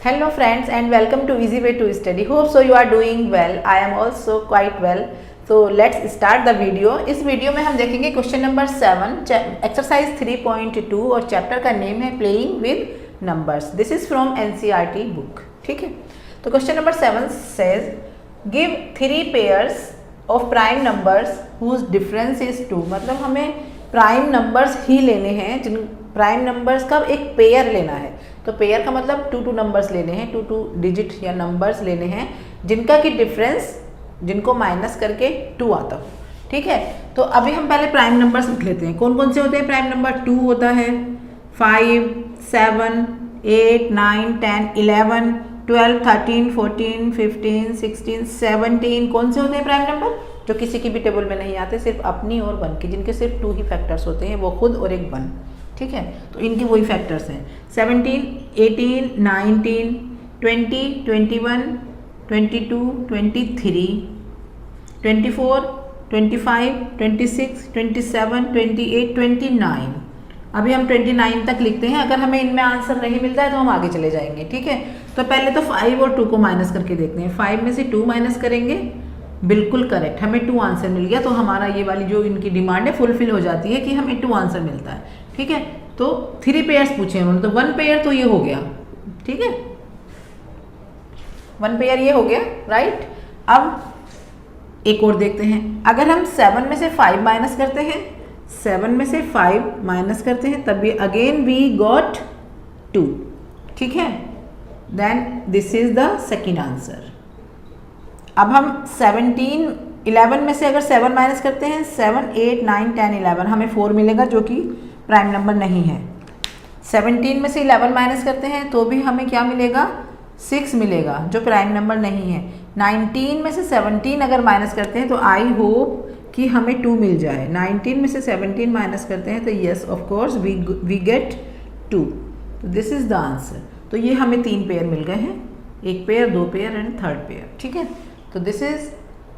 Hello friends and welcome to Easy Way to Study. Hope so you are doing well. I am also quite well. So let's start the video. इस video में हम देखेंगे question number 7 exercise 3.2 और chapter का name है playing with numbers. This is from NCERT book. ठीक है, तो question number 7 says give 3 pairs of prime numbers whose difference is 2. मतलब हमें प्राइम नंबर्स ही लेने हैं, जिन प्राइम नंबर्स का एक पेयर लेना है. तो पेयर का मतलब 2 नंबर्स लेने हैं, 2 डिजिट या नंबर्स लेने हैं जिनका कि डिफरेंस जिनको माइनस करके 2 आता हो. ठीक है, तो अभी हम पहले प्राइम नंबर्स लिख लेते हैं. कौन कौन से होते हैं प्राइम नंबर? 2 होता है, 5, 7, 8, 9, 10, 11, 12, 13, 14, 15, 16, 17. कौन से होते हैं प्राइम नंबर? जो किसी की भी टेबल में नहीं आते, सिर्फ अपनी और 1 की, जिनके सिर्फ 2 ही फैक्टर्स होते हैं, वो खुद और एक 1. ठीक है, तो इनके वही फैक्टर्स हैं. 17, 18, 19, 20, 21, 22, 23, 24, 25, 26, 27, 28, 29. अभी हम 29 तक लिखते हैं. अगर हमें इनमें आंसर नहीं मिलता है तो हम आगे चले जाएंगे. ठीक है, तो पहले तो 5 और 2 को माइनस करके देखते हैं. 5 में से 2 माइनस करेंगे, बिल्कुल करेक्ट, हमें 2 आंसर मिल गया. तो हमारा ये वाली जो इनकी डिमांड है फुलफिल हो जाती है कि हमें 2 आंसर मिलता है. ठीक है, तो 3 पेयर्स पूछे उन्होंने, तो 1 पेयर तो ये हो गया. ठीक है, 1 पेयर ये हो गया, राइट. अब एक और देखते हैं. अगर हम 7 में से 5 माइनस करते हैं, 7 में से 5 माइनस करते हैं, तब भी अगेन वी गॉट 2. ठीक है, then this is the second answer. अब हम 11 में से अगर 7 माइनस करते हैं, 7, 8, 9, 10, 11, हमें 4 मिलेगा जो कि प्राइम नंबर नहीं है. 17 में से 11 माइनस करते हैं तो भी हमें क्या मिलेगा? 6 मिलेगा जो प्राइम नंबर नहीं है. 19 में से 17 अगर माइनस करते हैं तो आई होप कि हमें 2 मिल जाए. 19 में से 17 माइनस करते हैं तो yes of course we get 2. तो दिस इज द आंसर. तो ये हमें 3 पेयर मिल गए हैं, 1 pair, 2 pair and 3rd pair. ठीक है, तो this is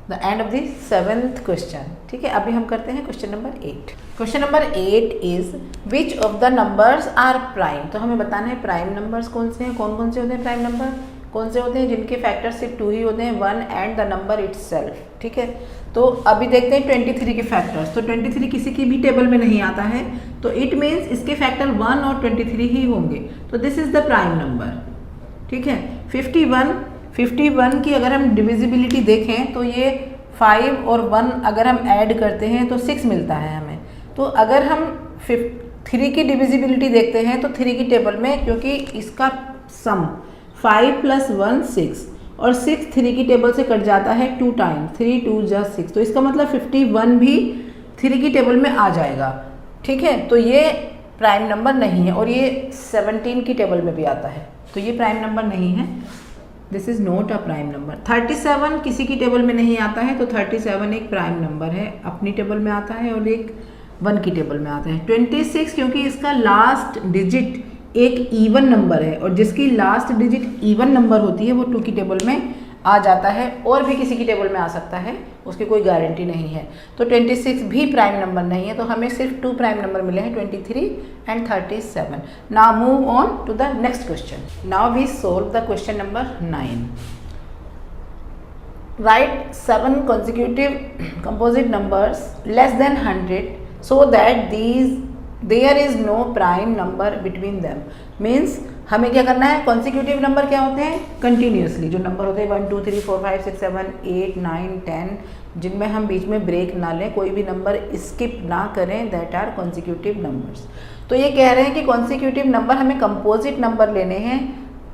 the end of the 7th question. ठीक है, अभी हम करते हैं question number 8. Question number 8 is which of the numbers are prime. तो हमें बताना है प्राइम नंबर्स कौन से हैं. कौन कौन से होते हैं प्राइम नंबर? कौन से होते हैं जिनके फैक्टर सिर्फ 2 ही होते हैं, 1 एंड द नंबर इटसेल्फ. ठीक है, तो अभी देखते हैं 23 के फैक्टर्स. तो 23 किसी की भी टेबल में नहीं आता है, तो इट मीन्स इसके फैक्टर 1 और 23 ही होंगे. तो this is the prime number. ठीक है, 51 की अगर हम डिविजिबिलिटी देखें तो ये 5 और 1 अगर हम ऐड करते हैं तो 6 मिलता है हमें. तो अगर हम 3 की डिविजिबिलिटी देखते हैं तो 3 की टेबल में, क्योंकि इसका सम 5 + 1 6 और 6 3 की टेबल से कट जाता है 2 टाइम्स. 3 2 जा 6, तो इसका मतलब 51 भी 3 की टेबल में आ जाएगा. ठीक है, तो ये प्राइम नंबर नहीं है. और ये 17 की टेबल में भी आता है, तो ये प्राइम नंबर नहीं है. This is not a prime number. 37 किसी की टेबल में नहीं आता है, तो 37 एक प्राइम नंबर है, अपनी टेबल में आता है और एक 1 की टेबल में आता है. 26 क्योंकि इसका लास्ट डिजिट एक इवन नंबर है और जिसकी लास्ट डिजिट इवन नंबर होती है वो 2 की टेबल में आ जाता है, और भी किसी की टेबल में आ सकता है, उसकी कोई गारंटी नहीं है. तो 26 भी प्राइम नंबर नहीं है. तो हमें सिर्फ 2 प्राइम नंबर मिले हैं, 23 and 37. Now move on to the next question. Now we solve the question number 9. Right 7 consecutive composite numbers less than 100 so that there is no prime number between them. Means हमें क्या करना है? Consecutive number क्या होते हैं? Continuously जो number होते हैं 1 2 3 4 5 6 7 8 9 10, जिनमें हम बीच में ब्रेक ना लें, कोई भी नंबर स्किप ना करें, दैट आर कॉन्सिक्यूटिव नंबर्स. तो ये कह रहे हैं कि कॉन्सिक्यूटिव नंबर हमें कंपोजिट नंबर लेने हैं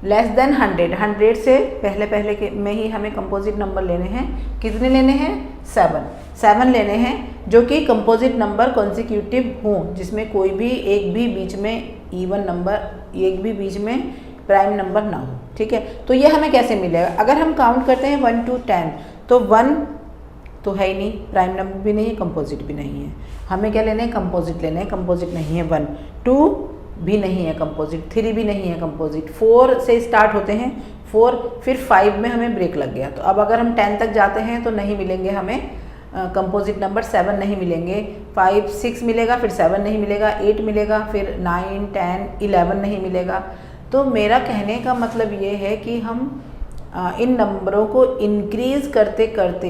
लेस देन 100 से पहले के में ही हमें कंपोजिट नंबर लेने हैं. कितने लेने हैं? 7 लेने हैं जो कि कंपोजिट नंबर कॉन्सिक्यूटिव हों, जिसमें कोई भी एक भी बीच में इवन नंबर, एक भी बीच में प्राइम नंबर ना हो. ठीक है, तो ये हमें कैसे मिलेगा? अगर हम काउंट करते हैं 1 to 10, तो 1 तो है ही नहीं, प्राइम नंबर भी नहीं है, कंपोजिट भी नहीं है. हमें क्या लेना है? कंपोजिट लेना है. कंपोजिट नहीं है 1. 2 भी नहीं है कंपोजिट, 3 भी नहीं है कंपोजिट. 4 से स्टार्ट होते हैं, 4 फिर 5 में हमें ब्रेक लग गया. तो अब अगर हम 10 तक जाते हैं तो नहीं मिलेंगे हमें कंपोजिट नंबर. 7 नहीं मिलेंगे, 5 6 मिलेगा, फिर 7 नहीं मिलेगा, 8 मिलेगा, फिर 9 10 11 नहीं मिलेगा. तो मेरा कहने का मतलब ये है कि हम इन नंबरों को इंक्रीज़ करते करते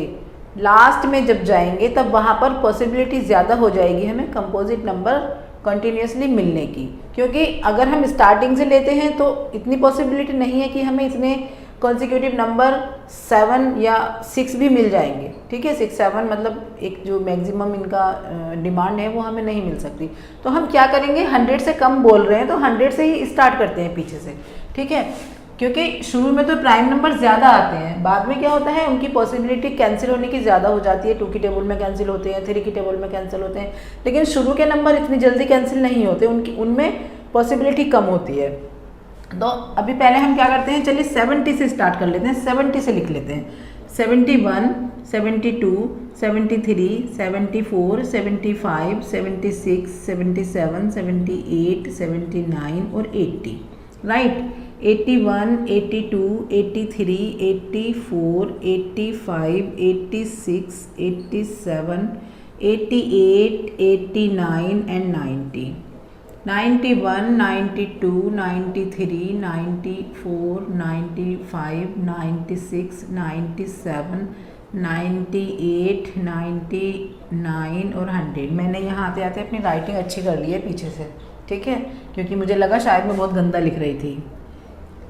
लास्ट में जब जाएंगे तब वहाँ पर पॉसिबिलिटी ज़्यादा हो जाएगी हमें कंपोजिट नंबर कंटिन्यूसली मिलने की, क्योंकि अगर हम स्टार्टिंग से लेते हैं तो इतनी पॉसिबिलिटी नहीं है कि हमें इतने कॉन्सिक्यूटिव नंबर 7 या 6 भी मिल जाएंगे। ठीक है, 6 7 मतलब एक जो मैक्सिमम इनका डिमांड है वो हमें नहीं मिल सकती। तो हम क्या करेंगे, 100 से कम बोल रहे हैं तो 100 से ही स्टार्ट करते हैं पीछे से। ठीक है, क्योंकि शुरू में तो प्राइम नंबर ज़्यादा आते हैं, बाद में क्या होता है उनकी पॉसिबिलिटी कैंसिल होने की ज़्यादा हो जाती है। 2 की टेबल में कैंसिल होते हैं, 3 की टेबल में कैंसिल होते हैं, लेकिन शुरू के नंबर इतनी जल्दी कैंसिल नहीं होते, उनमें पॉसिबिलिटी कम होती है। तो अभी पहले हम क्या करते हैं, चलिए 70 से स्टार्ट कर लेते हैं, 70 से लिख लेते हैं। 71, 72, 73, 74, 75, 76, 77, 78, 79 और 80, राइट। 81, 82, 83, 84, 85, 86, 87, 88, 89 एंड 90। 91, 92, 93, 94, 95, 96, 97, 98, 99 और 100। मैंने यहाँ आते आते अपनी राइटिंग अच्छी कर ली है पीछे से, ठीक है, क्योंकि मुझे लगा शायद मैं बहुत गंदा लिख रही थी,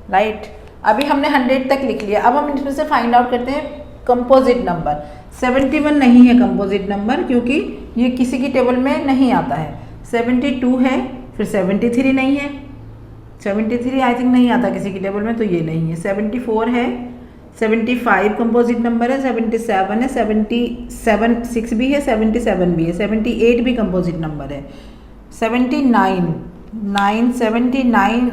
राइट। अभी हमने 100 तक लिख लिया। अब हम इसमें से फाइंड आउट करते हैं कंपोजिट नंबर। 71 नहीं है कंपोजिट नंबर, क्योंकि ये किसी की टेबल में नहीं आता है। 72 है, फिर 73 नहीं है, 73 आई थिंक नहीं आता किसी की टेबल में, तो ये नहीं है। 74 है, 75 कंपोजिट नंबर है, 77 है, 77 6 भी है, 77 भी है, 78 भी कंपोजिट नंबर है। 79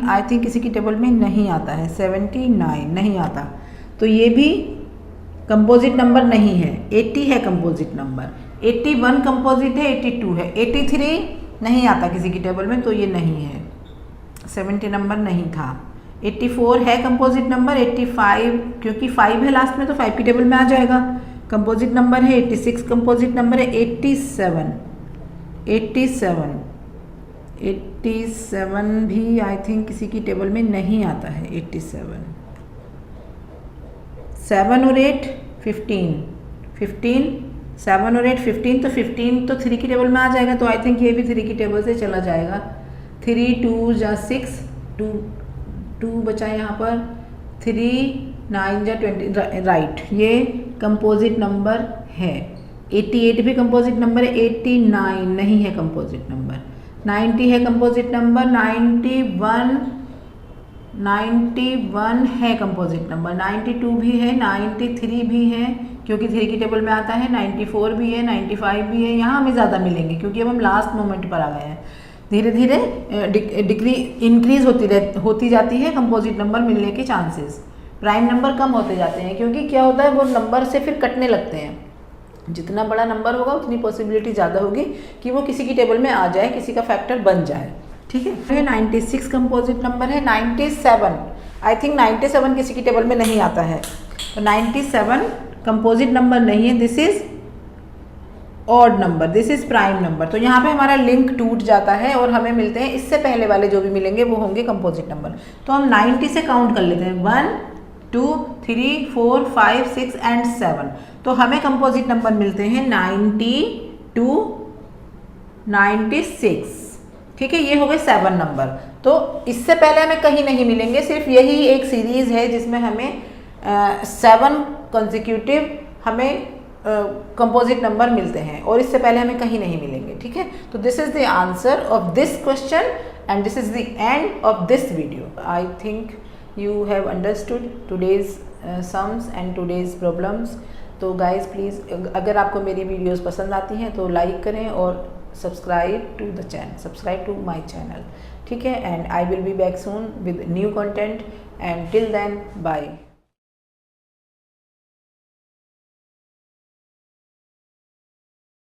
आई थिंक किसी की टेबल में नहीं आता है, 79 नहीं आता, तो ये भी कंपोजिट नंबर नहीं है। 80 है कंपोजिट नंबर, 81 कंपोजिट है, 82 है, 83 नहीं आता किसी की टेबल में, तो ये नहीं है, 70 नंबर नहीं था। 84 है कंपोजिट नंबर, 85 क्योंकि 5 है लास्ट में तो 5 की टेबल में आ जाएगा, कंपोजिट नंबर है। 86 कंपोजिट नंबर है। 87 भी आई थिंक किसी की टेबल में नहीं आता है। 87 7 और 8 15 7 और 8 15, तो 15 तो 3 की टेबल में आ जाएगा, तो आई थिंक ये भी 3 की टेबल से चला जाएगा। 3 2 जा 6, 2 बचा यहाँ पर, 3 9 जा 20, राइट, ये कंपोजिट नंबर है। 88 भी कंपोजिट नंबर है। 89 नहीं है कंपोजिट नंबर। 90 है कंपोजिट नंबर। 91 है कंपोजिट नंबर। 92 भी है, 93 भी है क्योंकि 3 की टेबल में आता है। 94 भी है, 95 भी है। यहाँ हमें ज़्यादा मिलेंगे क्योंकि अब हम लास्ट मोमेंट पर आ गए हैं। धीरे धीरे इंक्रीज होती जाती है कंपोजिट नंबर मिलने के चांसेस। प्राइम नंबर कम होते जाते हैं क्योंकि क्या होता है वो नंबर से फिर कटने लगते हैं। जितना बड़ा नंबर होगा उतनी पॉसिबिलिटी ज़्यादा होगी कि वो किसी की टेबल में आ जाए, किसी का फैक्टर बन जाए, ठीक है। 96 कंपोजिट नंबर है। 97 आई थिंक 97 किसी की टेबल में नहीं आता है, तो 97 कंपोजिट नंबर नहीं है। This is odd number, this is prime number. तो यहाँ पे हमारा लिंक टूट जाता है और हमें मिलते हैं इससे पहले वाले जो भी मिलेंगे वो होंगे कंपोजिट नंबर। तो हम 90 से काउंट कर लेते हैं, 1 2 3 4 5 6 एंड 7। तो हमें कंपोजिट नंबर मिलते हैं 92 96, ठीक है। ये हो गए 7 नंबर। तो इससे पहले हमें कहीं नहीं मिलेंगे, सिर्फ यही एक सीरीज़ है जिसमें हमें 7 कंसेक्यूटिव हमें कंपोजिट नंबर मिलते हैं और इससे पहले हमें कहीं नहीं मिलेंगे, ठीक है। तो this is the answer of this question and this is the end of this video. I think you have understood today's sums and today's problems। तो guys प्लीज़ अगर आपको मेरी वीडियोस पसंद आती हैं तो लाइक करें और सब्सक्राइब टू माय चैनल, ठीक है। And I will be back soon with new content and till then bye.